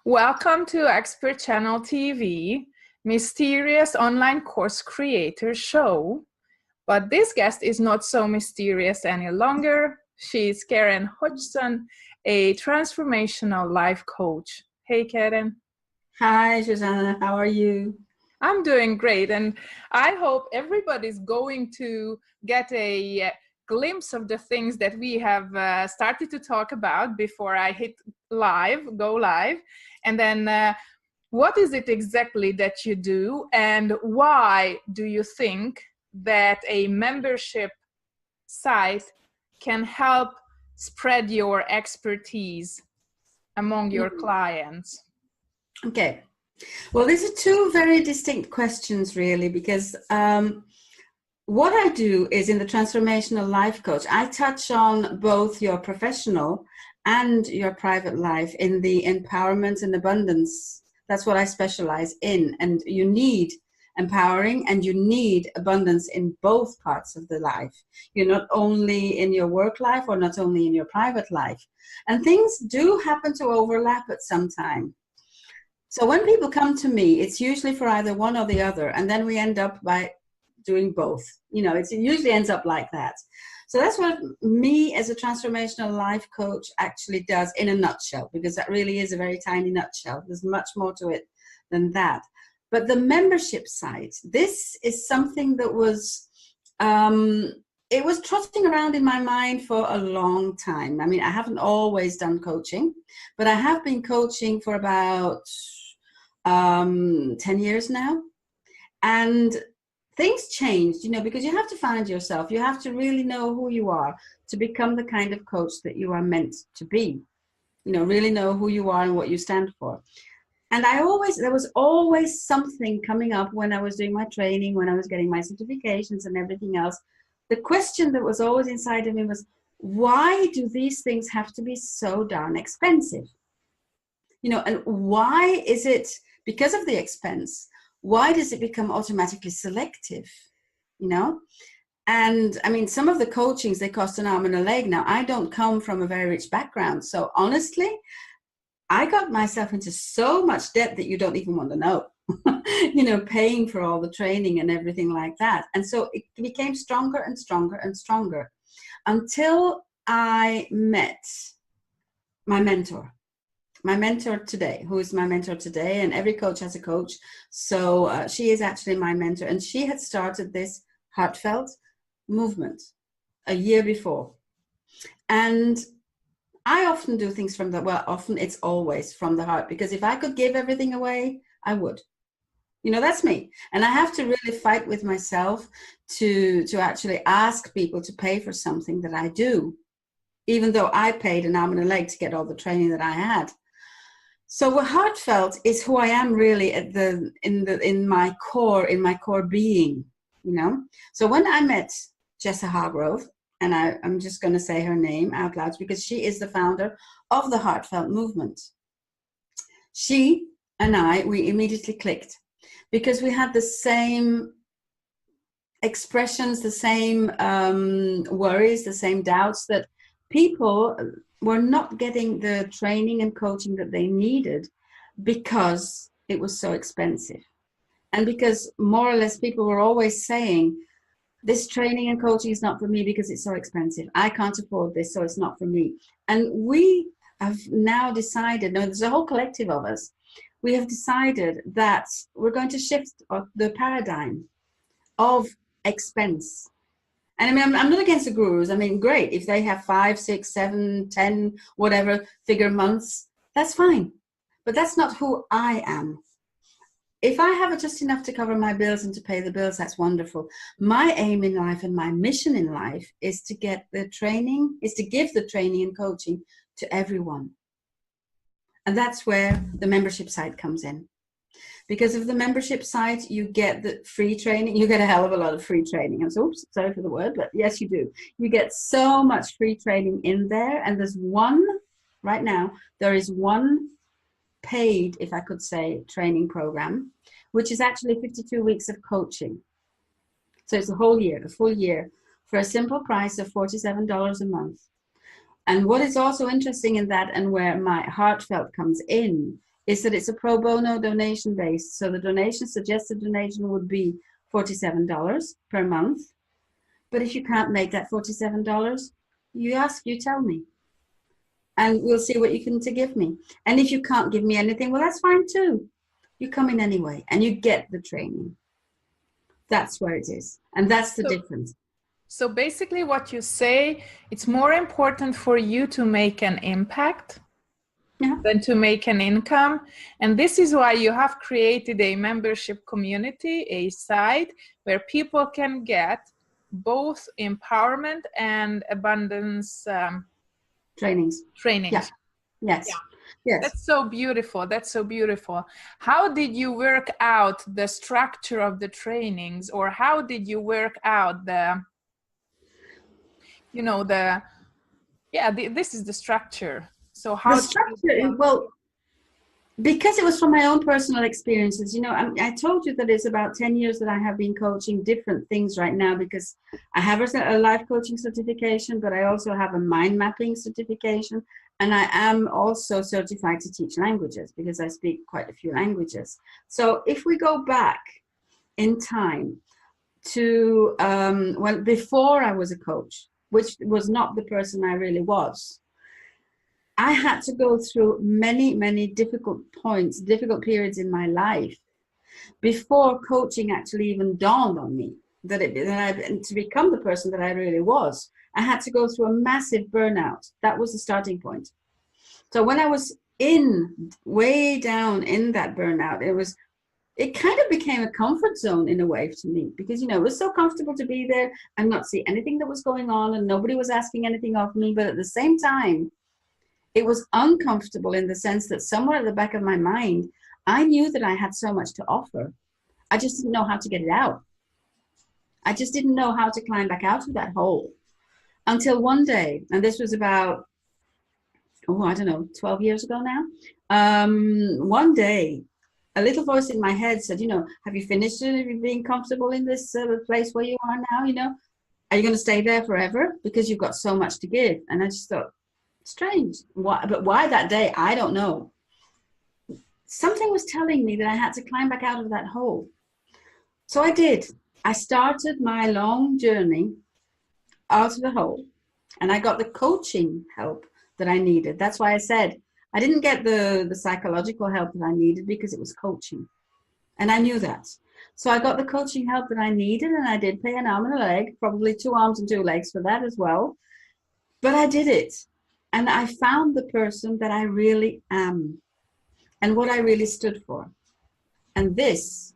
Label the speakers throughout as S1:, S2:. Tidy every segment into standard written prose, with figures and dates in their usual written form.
S1: Welcome to Expert Channel TV, mysterious online course creator show. But this guest is not so mysterious any longer. She's Karen Hodgson, a transformational life coach. Hey, Karen.
S2: Hi, Susanna. How are you?
S1: I'm doing great, and I hope everybody's going to get a glimpse of the things that we have started to talk about before I hit go live. And then what is it exactly that you do, and why do you think that a membership site can help spread your expertise among your clients?
S2: Okay. Well, these are two very distinct questions, really, because what I do is in the Transformational Life Coach, I touch on both your professional and your private life in the empowerment and abundance. That's what I specialize in. And you need empowering and you need abundance in both parts of the life. You're not only in your work life or not only in your private life. And things do happen to overlap at some time. So when people come to me, it's usually for either one or the other. And then we end up by doing both. You know, it usually ends up like that. So that's what me as a transformational life coach actually does in a nutshell, because that really is a very tiny nutshell. There's much more to it than that. But the membership site, this is something that was, it was trotting around in my mind for a long time. I mean, I haven't always done coaching, but I have been coaching for about 10 years now. And things changed, you know, because you have to find yourself. You have to really know who you are to become the kind of coach that you are meant to be. You know, really know who you are and what you stand for. And there was always something coming up when I was doing my training, when I was getting my certifications and everything else. The question that was always inside of me was, why do these things have to be so darn expensive? You know, and why is it, because of the expense, why does it become automatically selective? You know? And I mean, some of the coachings, they cost an arm and a leg. Now, I don't come from a very rich background. So honestly, I got myself into so much debt that you don't even want to know, you know, paying for all the training and everything like that. And so it became stronger and stronger and stronger until I met my mentor today, who is my mentor today. And every coach has a coach. So she is actually my mentor. And she had started this heartfelt movement a year before. And I often do things from the, well, often it's always from the heart, because if I could give everything away, I would. You know, that's me. And I have to really fight with myself to actually ask people to pay for something that I do, even though I paid an arm and a leg to get all the training that I had. So what heartfelt is who I am really in my core being, you know. So when I met Jessa Hargrove, and I'm just going to say her name out loud because she is the founder of the Heartfelt Movement. She and we immediately clicked because we had the same expressions, the same worries, the same doubts, that people were not getting the training and coaching that they needed because it was so expensive. And because more or less people were always saying, this training and coaching is not for me because it's so expensive. I can't afford this, so it's not for me. And we have now decided, no, there's a whole collective of us, we have decided that we're going to shift the paradigm of expense. And I mean, I'm not against the gurus. I mean, great. If they have 5, 6, 7, 10, whatever figure months, that's fine. But that's not who I am. If I have just enough to cover my bills and to pay the bills, that's wonderful. My aim in life and my mission in life is to get the training, is to give the training and coaching to everyone. And that's where the membership site comes in. Because of the membership site, you get the free training. You get a hell of a lot of free training. And so, oops, sorry for the word, but yes, you do. You get so much free training in there. And there's one, right now, there is one paid, if I could say, training program, which is actually 52 weeks of coaching. So it's a full year, for a simple price of $47 a month. And what is also interesting in that, and where my heartfelt comes in, is that it's a pro bono donation based. So the suggested donation would be $47 per month. But if you can't make that $47, you tell me. And we'll see what you can to give me. And if you can't give me anything, well, that's fine too. You come in anyway and you get the training. That's where it is. And that's the difference.
S1: So basically what you say, it's more important for you to make an impact than to make an income. And this is why you have created a membership community, a site where people can get both empowerment and abundance
S2: trainings.
S1: Yeah.
S2: Yes.
S1: Yeah.
S2: Yes.
S1: That's so beautiful. That's so beautiful. How did you work out the structure of the trainings, or how did you work out this is the structure. So how
S2: the structure, well, because it was from my own personal experiences, I told you that it's about 10 years that I have been coaching different things right now, because I have a life coaching certification, but I also have a mind mapping certification. And I am also certified to teach languages because I speak quite a few languages. So if we go back in time to before I was a coach, which was not the person I really was, I had to go through many, many difficult periods in my life before coaching actually even dawned on me to become the person that I really was. I had to go through a massive burnout. That was the starting point. So when I was way down in that burnout, it kind of became a comfort zone in a way to me, because, it was so comfortable to be there and not see anything that was going on, and nobody was asking anything of me. But at the same time, it was uncomfortable in the sense that somewhere at the back of my mind, I knew that I had so much to offer. I just didn't know how to get it out. I just didn't know how to climb back out of that hole until one day, and this was about, 12 years ago now. One day, a little voice in my head said, have you finished it? Have you been comfortable in this place where you are now? Are you going to stay there forever? Because you've got so much to give. And I just thought, strange. But why that day? I don't know. Something was telling me that I had to climb back out of that hole. So I did. I started my long journey out of the hole, and I got the coaching help that I needed. That's why I said I didn't get the psychological help that I needed, because it was coaching. And I knew that. So I got the coaching help that I needed, and I did pay an arm and a leg, probably 2 arms and 2 legs for that as well. But I did it. And I found the person that I really am and what I really stood for. And this,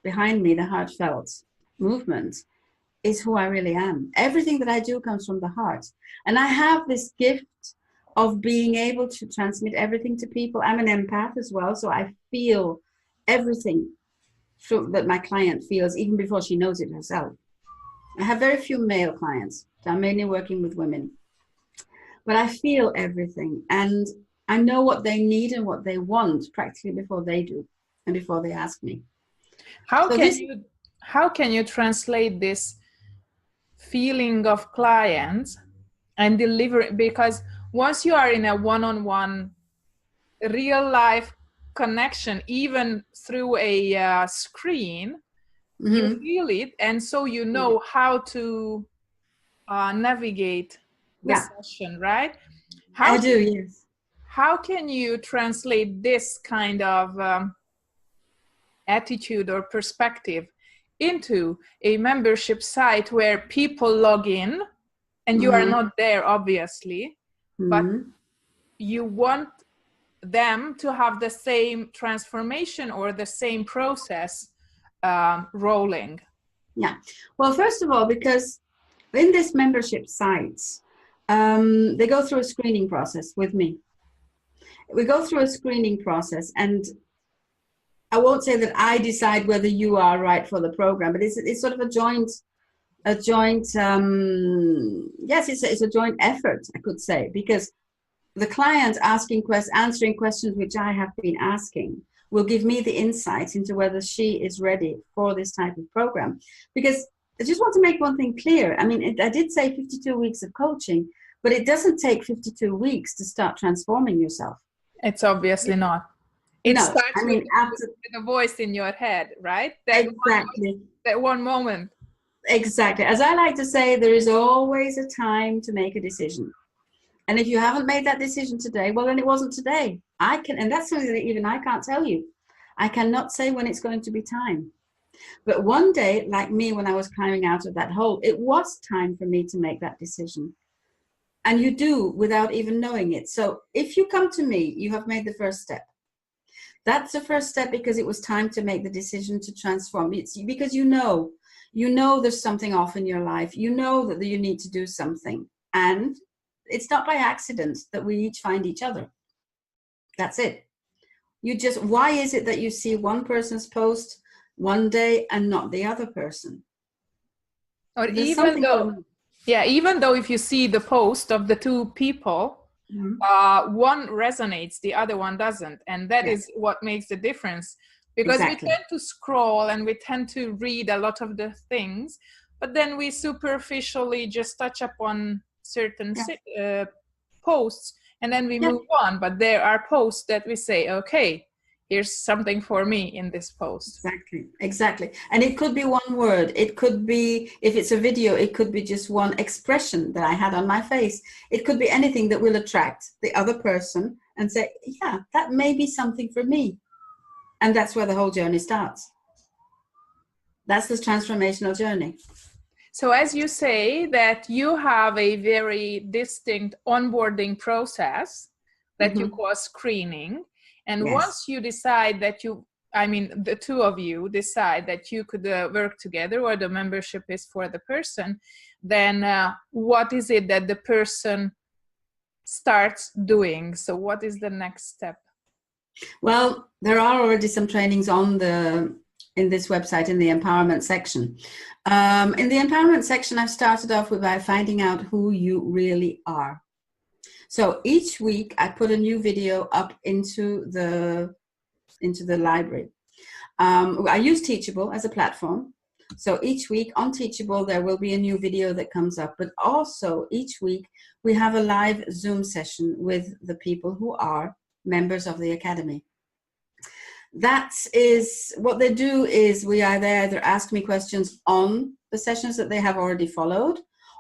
S2: behind me, the heartfelt movement, is who I really am. Everything that I do comes from the heart. And I have this gift of being able to transmit everything to people. I'm an empath as well, so I feel everything that my client feels, even before she knows it herself. I have very few male clients, so I'm mainly working with women. But I feel everything, and I know what they need and what they want practically before they do and before they ask me. How
S1: can you translate this feeling of clients and deliver? Because once you are in a one-on-one real life connection, even through a screen, you feel it, and so you know how to navigate the session, right?
S2: Yes.
S1: How can you translate this kind of attitude or perspective into a membership site where people log in, and you are not there, obviously, but you want them to have the same transformation or the same process rolling?
S2: Yeah. Well, first of all, because in this membership sites, they go through a screening process with me. We go through a screening process, and I won't say that I decide whether you are right for the program, but it's sort of it's a joint effort, I could say, because the client answering questions which I have been asking will give me the insight into whether she is ready for this type of program. Because I just want to make one thing clear. I mean, I did say 52 weeks of coaching, but it doesn't take 52 weeks to start transforming yourself.
S1: It's obviously not. It
S2: No,
S1: starts
S2: I
S1: with,
S2: mean, absolutely.
S1: with a voice in your head, right?
S2: Exactly.
S1: That one moment.
S2: Exactly. As I like to say, there is always a time to make a decision. And if you haven't made that decision today, well, then it wasn't today. And that's something that even I can't tell you. I cannot say when it's going to be time. But one day, like me, when I was climbing out of that hole, it was time for me to make that decision. And you do without even knowing it. So if you come to me, you have made the first step. That's the first step because it was time to make the decision to transform. It's because you know there's something off in your life. You know that you need to do something. And it's not by accident that we each find each other. That's it. Why is it that you see one person's post one day and not the other person?
S1: Or
S2: There's
S1: even though, even though if you see the post of the two people, one resonates, the other one doesn't. And that is what makes the difference. Because we tend to scroll and we tend to read a lot of the things, but then we superficially just touch upon certain posts and then we move on. But there are posts that we say, okay, here's something for me in this post.
S2: Exactly. And it could be one word. It could be, if it's a video, it could be just one expression that I had on my face. It could be anything that will attract the other person and say, yeah, that may be something for me. And that's where the whole journey starts. That's the transformational journey.
S1: So as you say that you have a very distinct onboarding process that you call screening. And once you decide that the two of you decide that you could work together or the membership is for the person, then what is it that the person starts doing? So what is the next step?
S2: Well, there are already some trainings in this website in the empowerment section. In the empowerment section, I've started off by finding out who you really are. So each week I put a new video up into the library. I use Teachable as a platform. So each week on Teachable, there will be a new video that comes up, but also each week we have a live Zoom session with the people who are members of the Academy. That is what they do is we either ask me questions on the sessions that they have already followed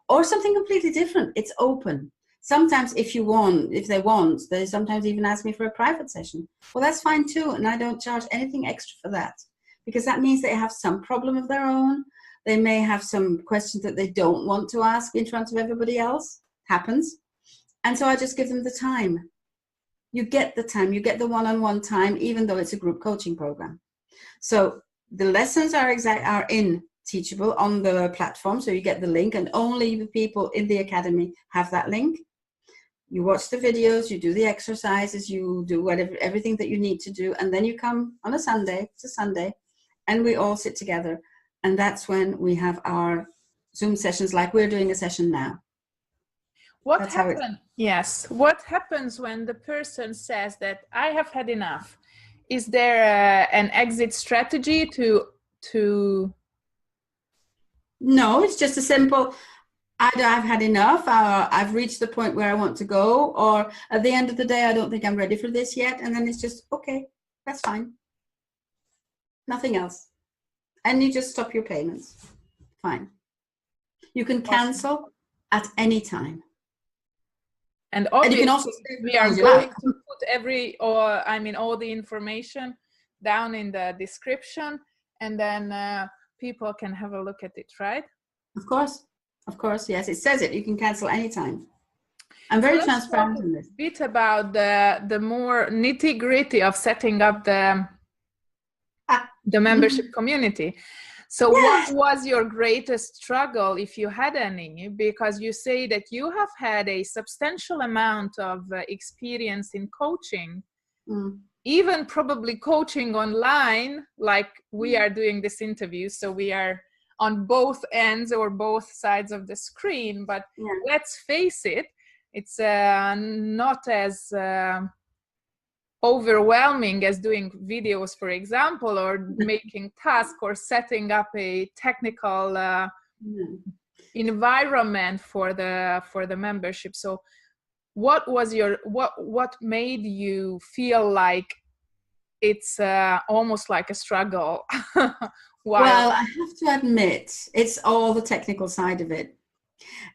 S2: or something completely different. It's open. Sometimes if they want, they sometimes even ask me for a private session. Well, that's fine too. And I don't charge anything extra for that because that means they have some problem of their own. They may have some questions that they don't want to ask in front of everybody else. Happens. And so I just give them the time. You get the time, you get the one-on-one time, even though it's a group coaching program. So the lessons are in Teachable on the platform. So you get the link and only the people in the Academy have that link. You watch the videos, you do the exercises, you do everything that you need to do. And then you come on a Sunday, it's a Sunday, and we all sit together. And that's when we have our Zoom sessions like we're doing a session now.
S1: What happens when the person says that I have had enough? Is there an exit strategy to?
S2: No, it's just a simple, either I've had enough, I've reached the point where I want to go, or at the end of the day, I don't think I'm ready for this yet. And then it's just, okay, that's fine. Nothing else. And you just stop your payments. Fine. You can cancel at any time.
S1: And obviously,
S2: you can also
S1: we are going to put all the information down in the description, and then people can have a look at it, right?
S2: Of course, yes. It says it. You can cancel anytime. I'm very transparent in this.
S1: A bit about the more nitty-gritty of setting up the membership community. So what was your greatest struggle, if you had any? Because you say that you have had a substantial amount of experience in coaching, even probably coaching online, like we are doing this interview. So we are on both ends or both sides of the screen. But let's face it, it's not as overwhelming as doing videos, for example, or making tasks or setting up a technical environment for the membership. So what was what made you feel like it's almost like a struggle.
S2: Well, I have to admit, it's all the technical side of it.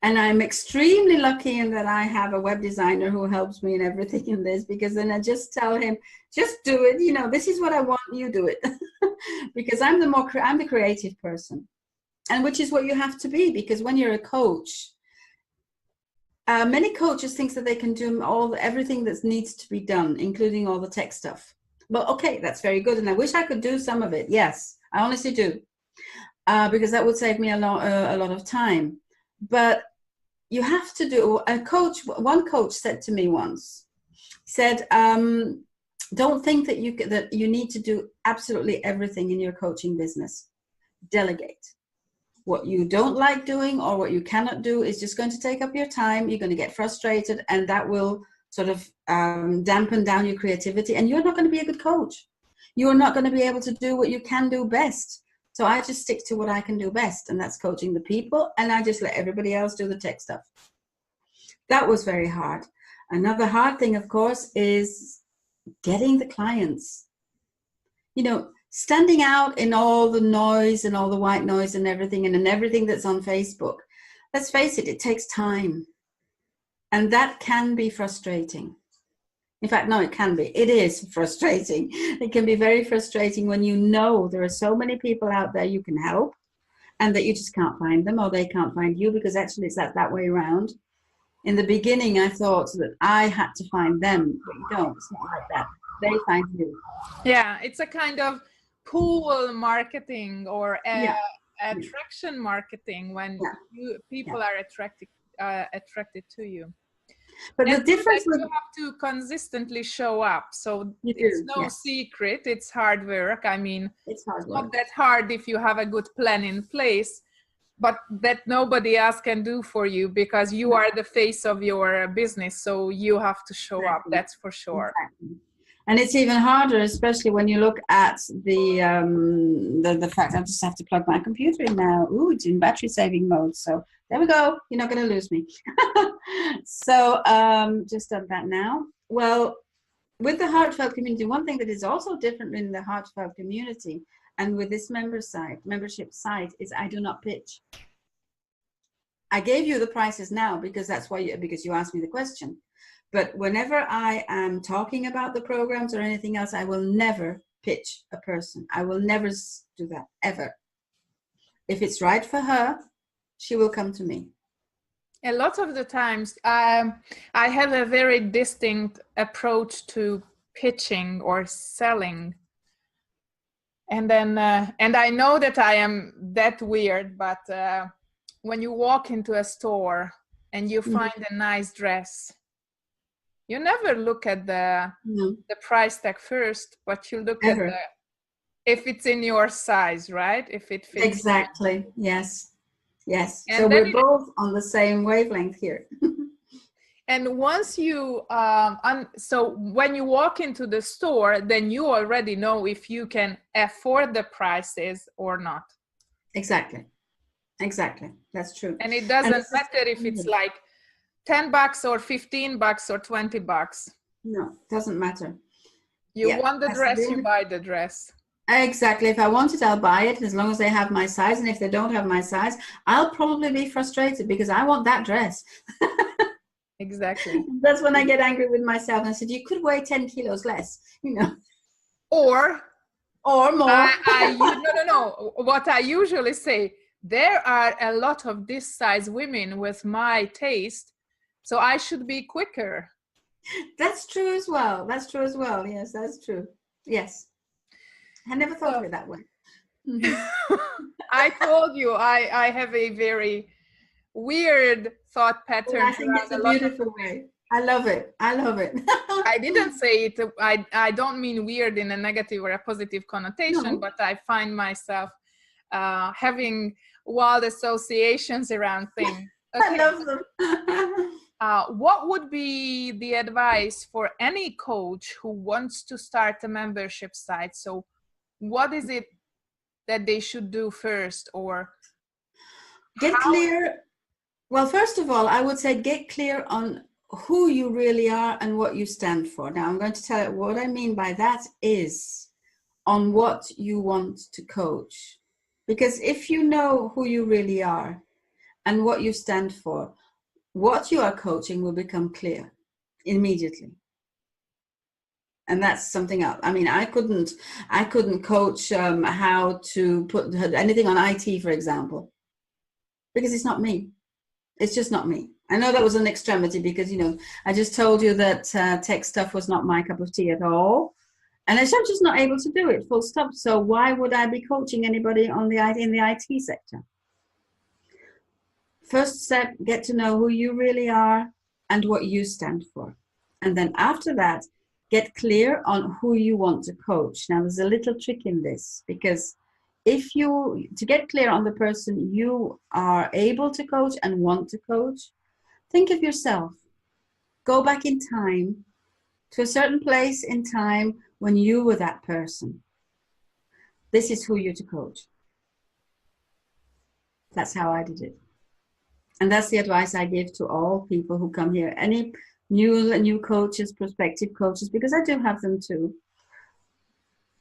S2: And I'm extremely lucky in that I have a web designer who helps me in everything in this, because then I just tell him, just do it. You know, this is what I want, you do it. Because I'm the creative person. And which is what you have to be, because when you're a coach, many coaches think that they can do everything that needs to be done, including all the tech stuff. Well, okay, that's very good. And I wish I could do some of it. Yes, I honestly do. Because that would save me a lot of time. But you have to do, one coach said to me once, said, don't think that you need to do absolutely everything in your coaching business. Delegate. What you don't like doing or what you cannot do is just going to take up your time. You're going to get frustrated, and that will sort of dampen down your creativity, and you're not going to be a good coach. You're not going to be able to do what you can do best. So I just stick to what I can do best, and that's coaching the people, and I just let everybody else do the tech stuff. That was very hard. Another hard thing, of course, is getting the clients. You know, standing out in all the noise and all the white noise and everything, and in everything that's on Facebook. Let's face it, it takes time. And that can be frustrating. In fact, no, it can be. It is frustrating. It can be very frustrating when you know there are so many people out there you can help, and that you just can't find them, or they can't find you, because actually it's that way around. In the beginning, I thought that I had to find them, but you don't. It's not like that. They find you.
S1: Yeah, it's a kind of pull marketing or attraction marketing, when people are attracted to you.
S2: But
S1: and
S2: the difference
S1: you have to consistently show up. So it's no secret. It's hard work. I mean,
S2: it's
S1: not that hard if you have a good plan in place, but that nobody else can do for you, because you are the face of your business. So you have to show up. That's for sure.
S2: Exactly. And it's even harder, especially when you look at the fact, I just have to plug my computer in now. Ooh, it's in battery saving mode. So there we go. You're not going to lose me. So just done that now. Well, with the heartfelt community, one thing that is also different in the heartfelt community and with this membership site is I do not pitch. I gave you the prices now because that's why because you asked me the question. But whenever I am talking about the programs or anything else, I will never pitch a person. I will never do that, ever. If it's right for her, she will come to me.
S1: A lot of the times, I have a very distinct approach to pitching or selling. And then, and I know that I am that weird, but when you walk into a store and you find a nice dress, you never look at the price tag first, but you look at if it's in your size, right? If it fits.
S2: Exactly. Yes. Yes. And so we're both on the same wavelength here.
S1: And once you, so when you walk into the store, then you already know if you can afford the prices or not.
S2: Exactly. Exactly. That's true.
S1: And it doesn't matter if it's like $10 or $15 or $20.
S2: No, doesn't matter.
S1: You want the dress, you buy the dress.
S2: Exactly. If I want it, I'll buy it, as long as they have my size. And if they don't have my size, I'll probably be frustrated because I want that dress.
S1: Exactly.
S2: That's when I get angry with myself and I said, you could weigh 10 kilos less, you know.
S1: Or
S2: more.
S1: No. What I usually say, there are a lot of this size women with my taste, so I should be quicker.
S2: That's true as well. That's true as well. Yes, that's true. Yes. I never thought of it that way.
S1: I told you I have a very weird thought pattern.
S2: Well, I think it's a beautiful way. I love it. I love it.
S1: I didn't say it. I don't mean weird in a negative or a positive connotation, but I find myself having wild associations around things. Okay.
S2: I love them.
S1: What would be the advice for any coach who wants to start a membership site? So what is it that they should do first, or
S2: get clear? Well, first of all, I would say get clear on who you really are and what you stand for. Now, I'm going to tell you what I mean by that is on what you want to coach. Because if you know who you really are and what you stand for, what you are coaching will become clear immediately. And that's something else. I mean, I couldn't coach how to put anything on IT, for example, because it's not me. It's just not me. I know that was an extremity because, you know, I just told you that tech stuff was not my cup of tea at all. And I'm just not able to do it, full stop. So why would I be coaching anybody on in the IT sector? First step, get to know who you really are and what you stand for. And then after that, get clear on who you want to coach. Now, there's a little trick in this, because to get clear on the person you are able to coach and want to coach, think of yourself. Go back in time to a certain place in time when you were that person. This is who you're to coach. That's how I did it. And that's the advice I give to all people who come here. Any new coaches, prospective coaches, because I do have them too.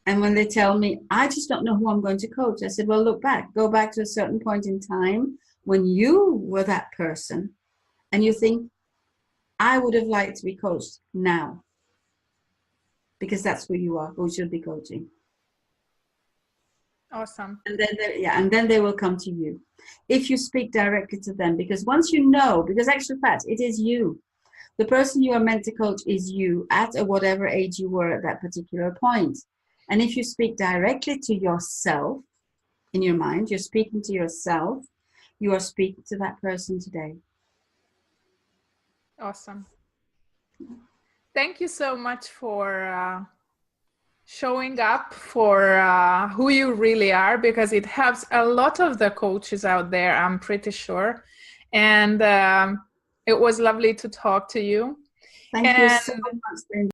S2: And when they tell me, I just don't know who I'm going to coach, I said, well, look back. Go back to a certain point in time when you were that person and you think, I would have liked to be coached now. Because that's who you are, who should be coaching.
S1: Awesome.
S2: And then they will come to you if you speak directly to them, because once you know, because actual fact, it is you. The person you are meant to coach is you at whatever age you were at that particular point. And if you speak directly to yourself in your mind, you're speaking to yourself, you are speaking to that person today.
S1: Awesome. Thank you so much for showing up for who you really are, because it helps a lot of the coaches out there, I'm pretty sure. And it was lovely to talk to you.
S2: Thank you so much.